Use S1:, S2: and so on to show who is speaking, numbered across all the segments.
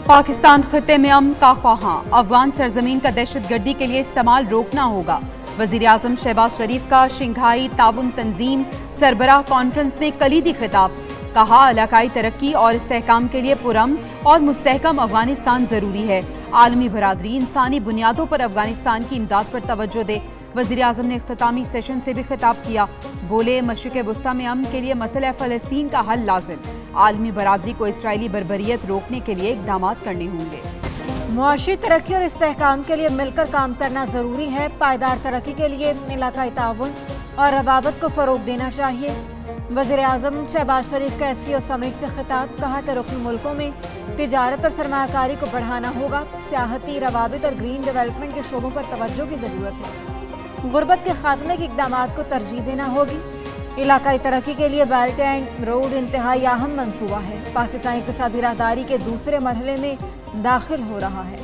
S1: पाकिस्तान खिते में अमन का ख्वाहां, अफगान सरजमीन का दहशतगर्दी के लिए इस्तेमाल रोकना होगा। वज़ीर-ए-आज़म शहबाज शरीफ का शंघाई ताउन तंजीम सरबराह कॉन्फ्रेंस में कलीदी खिताब। कहा, इलाकाई तरक्की और इस्तेहकाम के लिए पुरअमन और मुस्तहकम अफगानिस्तान जरूरी है। आलमी बरादरी इंसानी बुनियादों पर अफगानिस्तान की इमदाद पर तवज्जो दे। वज़ीर-ए-आज़म ने इख्तितामी सेशन से भी खिताब किया। बोले, मशरिक़ वुस्ता में अमन के लिए मसला फ़लस्तीन का हल लाज़िम। आलमी बरादरी को इसराइली बर्बरियत रोकने के लिए इक़दामात करने होंगे।
S2: मुआशी तरक्की और इस्तेहकाम के लिए मिलकर काम करना ज़रूरी है। पायदार तरक्की के लिए इलाकाई ताउन और रवाबत को फ़रोग़ देना चाहिए। वज़ीर-ए-आज़म शहबाज शरीफ का SCO समिट से खिताब। कहा कि रुकन मुल्कों में तिजारत और सरमायाकारी को बढ़ाना होगा। सियाहती रवाबित और ग्रीन डेवलपमेंट के शोबों पर तवज्जो की ज़रूरत है। गुर्बत के खात्मे के इक़दामात को तरजीह देना होगी। इलाकाई तरक्की के लिए बेल्ट एंड रोड इंतहाई अहम मंसूबा है। पाकिस्तानी इक़्तिसादी राहदारी के दूसरे मरहले में दाखिल हो रहा है।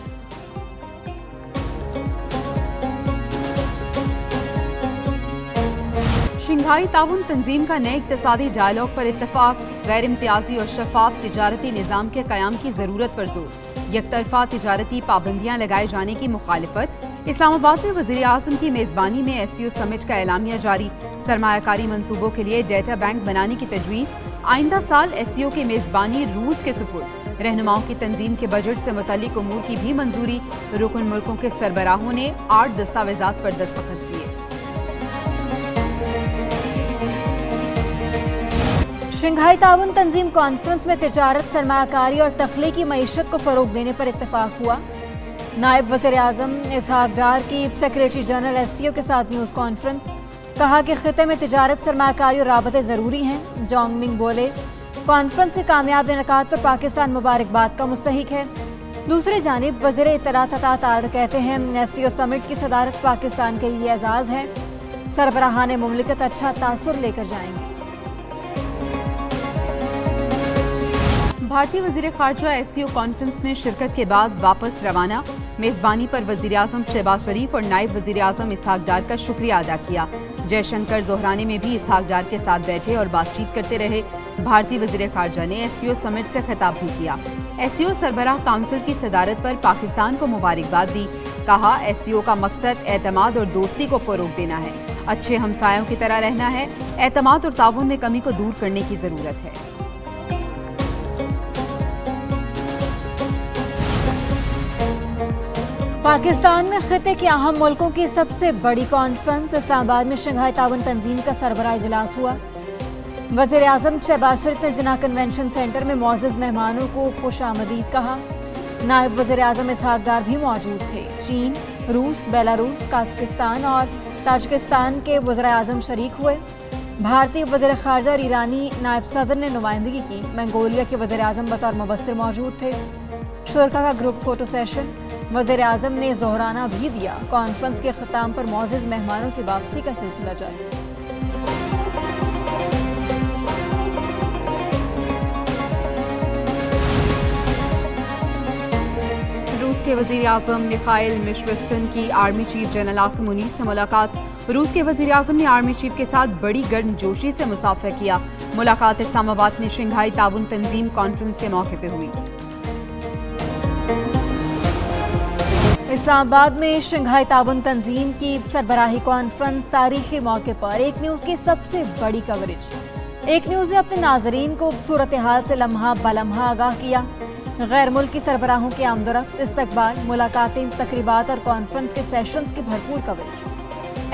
S1: शंघाई ताउन तंजीम का नए इक़्तिसादी डायलॉग पर इत्तफाक। गैर इम्तियाजी और शफाफ तिजारती निज़ाम के क़याम की ज़रूरत पर जोर। यकतरफा तिजारती पाबंदियाँ लगाए जाने की मुखालिफत। इस्लामाबाद में वज़ीर-ए-आज़म की मेज़बानी में SCO समिट का एलामिया जारी। सरमायाकारी मंसूबों के लिए डेटा बैंक बनाने की तजवीज़। आइंदा साल SCO की मेज़बानी रूस के सुपुर्द। रहनुमाओं की तंजीम के बजट से मुतल्लिक उमूर की भी मंजूरी। रुकन मुल्कों के सरबराहों ने 8 दस्तावेज़ात पर दस्तखत किए।
S2: शंघाई ताउन तंजीम कॉन्फ्रेंस में तिजारत, सरमायाकारी और तख्लीकी मईशत को फ़रोग़ देने पर इत्तफाक हुआ। नायब वज़ीर-ए-आज़म इसहाक डार की सेक्रेटरी जनरल SCO के साथ न्यूज़ कॉन्फ्रेंस। कहा कि खिते में तिजारत, सरमायाकारी और राबते ज़रूरी हैं। जोंग मिंग बोले, कॉन्फ्रेंस के कामयाब इनेकाद पर पाकिस्तान मुबारकबाद का मुस्तहिक है। दूसरी जानिब वज़ीर इत्तलात अता तार कहते हैं, SCO समिट की सदारत पाकिस्तान के लिए एजाज़ है। सरबराहान मुमलिकत अच्छा तासुर लेकर जाएंगे।
S1: भारतीय वज़ीर ख़ारजा SCO कॉन्फ्रेंस में शिरकत के बाद वापस रवाना। मेज़बानी पर वज़ीर-ए-आज़म शहबाज शरीफ और नायब वज़ीर-ए-आज़म इसहाक डार का शुक्रिया अदा किया। जयशंकर जोहरानी में भी इसहाक डार के साथ बैठे और बातचीत करते रहे। भारतीय वज़ीर ख़ारजा ने SCO समिट से खिताब भी किया। SCO सरबराह काउंसिल की सदारत पर पाकिस्तान को मुबारकबाद दी। कहा, SCO का मकसद एतमाद और दोस्ती को फ़रोग़ देना है। अच्छे हमसायों की तरह रहना है। एतमाद और ताउन में कमी को दूर करने की ज़रूरत है।
S2: पाकिस्तान में खिते के अहम मुल्कों की सबसे बड़ी कॉन्फ्रेंस। इस्लामाबाद में शंघाई ताउन तंजीम का सरबराह इजलास हुआ। वज़ीर-ए-आज़म शहबाज शरीफ ने जिना कन्वेंशन सेंटर में मौजूद मेहमानों को खुशामदीद कहा। नायब वज़ीर-ए-आज़म इसहाक डार भी मौजूद थे। चीन, रूस, बेलारूस, काज़ाकिस्तान और ताजिकिस्तान के वज़ीर-ए-आज़म शरीक हुए। भारतीय वज़ीर ख़ारजा और ईरानी नायब सदर ने नुमाइंदगी की। मंगोलिया के वज़ीर-ए-आज़म बतौर मुबस्सिर मौजूद थे। शुरका का ग्रुप फोटो सेशन। वज़ीर-ए-आज़म ने ज़ोहराना भी दिया। कॉन्फ्रेंस के ख़िताम पर मौजूद मेहमानों की वापसी का सिलसिला जारी।
S1: रूस के वज़ीर-ए-आज़म मिखाइल मिशवेस्टन की army chief general Asim Munir से मुलाकात। रूस के वज़ीर-ए-आज़म ने आर्मी चीफ के साथ बड़ी गर्मजोशी से मुसाफा किया। मुलाकात इस्लामाबाद में शंघाई ताउन तंजीम कॉन्फ्रेंस के मौके पर हुई।
S2: इस्लामाबाद में शंघाई ताउन तंजीम की सरबराही कॉन्फ्रेंस तारीखी मौके पर एक न्यूज़ की सबसे बड़ी कवरेज। एक न्यूज़ ने अपने नाजरीन को सूरत हाल से लम्हा बलम्हा आगाह किया। गैर मुल्की सरबराहों के आमदरफ्त, इस्तकबाल, मुलाकातें, तकरीबात और कॉन्फ्रेंस के सेशंस की भरपूर कवरेज।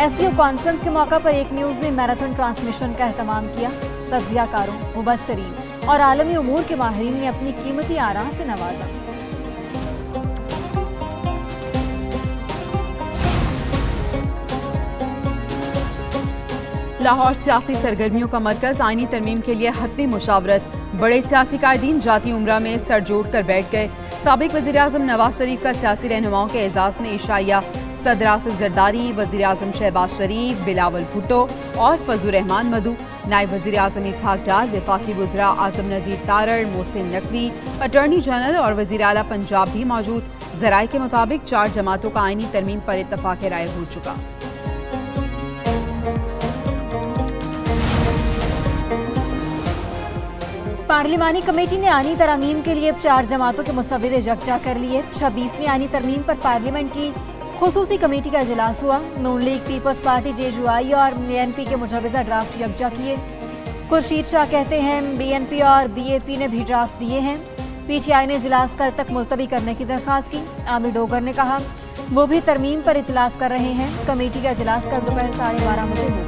S2: SCO कॉन्फ्रेंस के मौका पर एक न्यूज़ ने मैराथन ट्रांसमिशन का एहतमाम किया। तज्ज़ियाकारों, मुबस्सिरीन और आलमी उमूर के माहिरीन ने अपनी कीमती आरा से नवाजा।
S1: लाहौर सियासी सरगर्मियों का मरकज। आईनी तरमीम के लिए हतमी मुशावरत। बड़े सियासी कायदीन जाती उम्रा में सर जोड़ कर बैठ गए। साबिक वज़ीर-ए-आज़म नवाज शरीफ का सियासी रहनुमाओं के एजाज़ में इशाइया। सदर आसिफ जरदारी, वज़ीर-ए-आज़म शहबाज शरीफ, बिलावल भुट्टो और फजल रहमान मधु। नायब वज़ीर-ए-आज़म इसहाक डार, वफाकी वज़रा आज़म नज़ीर तारड़, मोहसिन नकवी, अटॉर्नी जनरल और वज़ीर आला पंजाब भी मौजूद। ज़राए के मुताबिक 4 जमातों का आईनी तरमीम पर इत्तफाक़ राय हो चुका।
S2: पार्लिमानी कमेटी ने आनी तरमीम के लिए 4 जमातों के मुसव्विदे यकजा कर लिए। 26वीं आनी तरमीम पर पार्लियामेंट की खुसूसी कमेटी का इजलास हुआ। नून लीग, पीपल्स पार्टी, JUI और BNP के मुजवजा ड्राफ्ट यकजा किए। खुर्शीद शाह कहते हैं BNP और BAP ने भी ड्राफ्ट दिए हैं। PTI ने इजलास कल तक मुलतवी करने की दरख्वास्त की। आमिर डोगर ने कहा वो भी तरमीम पर इजलास कर रहे हैं। कमेटी का इजलास कल दोपहर 12:30 बजे होगा।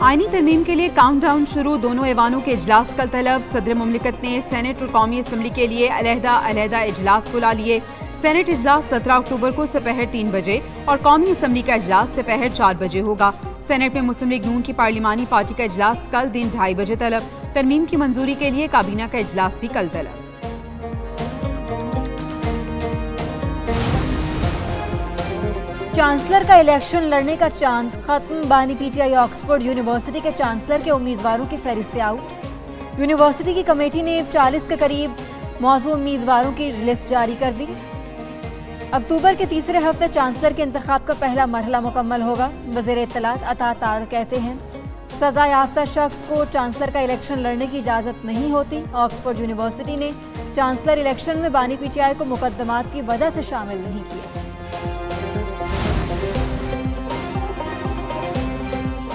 S1: आईनी तरमीम के लिए काउंटडाउन शुरू। दोनों ऐवानों के इजलास कल तलब। सदर मुमलिकत ने सेनेट और कौमी असम्बली के लिए अलहदा इजलास बुला लिए। सेनेट इजलास 17 अक्टूबर को दोपहर 3 बजे और कौमी असम्बली का इजलास दोपहर 4 बजे होगा। सेनेट में मुस्लिम लीग नून की पार्लिमानी पार्टी का इजलास कल दिन 2:30 बजे तलब। तरमीम की मंजूरी के लिए काबीना का इजलास भी कल तलब।
S2: चांसलर का इलेक्शन लड़ने का चांस खत्म। बानी PTI ऑक्सफोर्ड यूनिवर्सिटी के चांसलर के उम्मीदवारों की फहरिस्त से आउट। यूनिवर्सिटी की कमेटी ने 40 के करीब मौजूद उम्मीदवारों की लिस्ट जारी कर दी। अक्टूबर के तीसरे हफ्ते चांसलर के इंतखाब का पहला मरहला मुकम्मल होगा। वज़ीर इत्तलात अता तार कहते हैं सजा याफ्ता शख्स को चांसलर का इलेक्शन लड़ने की इजाज़त नहीं होती। ऑक्सफोर्ड यूनिवर्सिटी ने चांसलर इलेक्शन में बानी PTI को मुकदमात की वजह से शामिल नहीं किया।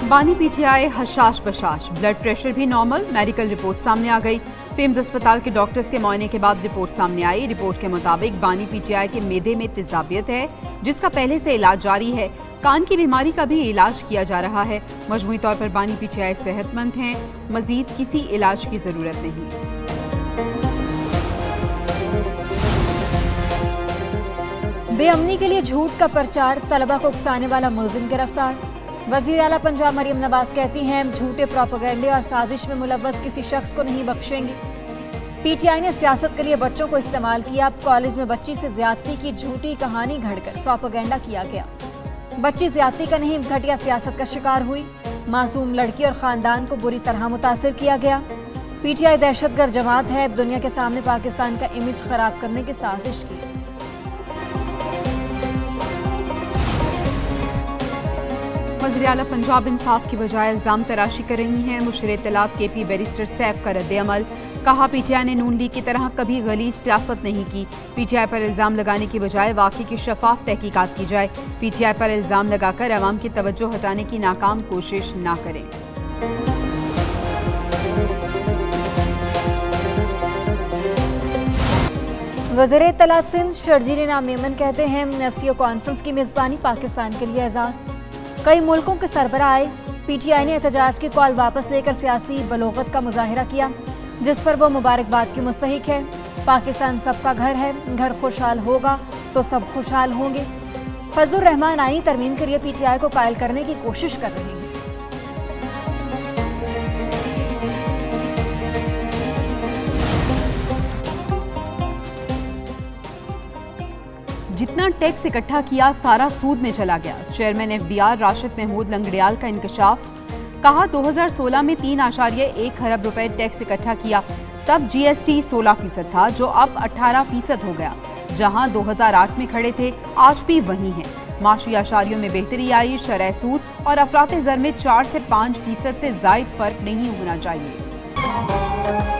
S1: बानी PTI हशाश बशाश। ब्लड प्रेशर भी नॉर्मल। मेडिकल रिपोर्ट सामने आ गई। पिम्स अस्पताल के डॉक्टर्स के मुआयने के बाद रिपोर्ट सामने आई। रिपोर्ट के मुताबिक बानी PTI के मेदे में तेजाबियत है जिसका पहले से इलाज जारी है। कान की बीमारी का भी इलाज किया जा रहा है। मजमूई तौर पर बानी PTI सेहतमंद हैं। मजीद किसी इलाज की जरूरत नहीं।
S2: बेअमनी के लिए झूठ का प्रचार। तलबा को उकसाने वाला मुलजिम गिरफ्तार। वज़ीर आला पंजाब मरियम नवाज कहती हैं झूठे प्रोपेगेंडे और साजिश में मुलव्वस किसी शख्स को नहीं बख्शेंगी। PTI ने सियासत के लिए बच्चों को इस्तेमाल किया। कॉलेज में बच्ची से ज्यादती की झूठी कहानी घड़कर प्रोपेगेंडा किया गया। बच्ची ज्यादती का नहीं घटिया सियासत का शिकार हुई। मासूम लड़की और खानदान को बुरी तरह मुतासिर किया गया। PTI दहशतगर्द जमात है। दुनिया के सामने पाकिस्तान का इमेज खराब करने की साजिश की।
S1: वज़ीर आला पंजाब इंसाफ की बजाय इल्ज़ाम तराशी कर रही हैं। मुशीर इत्तलात KP बैरिस्टर सैफ का रद्द-ए-अमल। कहा PTI ने नून लीग की तरह कभी गलीज़ सियासत नहीं की। PTI पर इल्ज़ाम लगाने की बजाय वाक़ई की शफाफ तहकीकात की जाए। PTI पर इल्ज़ाम लगाकर अवाम की तवज्जो हटाने की नाकाम कोशिश ना करें।
S2: वज़ीर इत्तलात सिंध शर्जील इनाम मेमन कहते हैं SCO कॉन्फ्रेंस की मेज़बानी पाकिस्तान के लिए एजाज़। कई मुल्कों के सरबराह आए। PTI ने एहतजाज की कॉल वापस लेकर सियासी बलोगत का मुजाहिरा किया जिस पर वो मुबारकबाद की मुस्तहिक है। पाकिस्तान सबका घर है। घर खुशहाल होगा तो सब खुशहाल होंगे। फजलुर रहमान आईनी तरमीम के लिए PTI को कायल करने की कोशिश कर रहे हैं।
S1: जितना टैक्स इकट्ठा किया सारा सूद में चला गया। चेयरमैन FBR राशिद महमूद लंगड़ियाल का इंकशाफ। कहा 2016 में 3.1 खरब रुपए टैक्स इकट्ठा किया। तब GST 16% था जो अब 18% हो गया। जहां 2008 में खड़े थे आज भी वही हैं। माशी आशारियों में बेहतरी आई। शरह सूद और अफरात ज़र में 4 से 5% से ज़ायद फर्क नहीं होना चाहिए।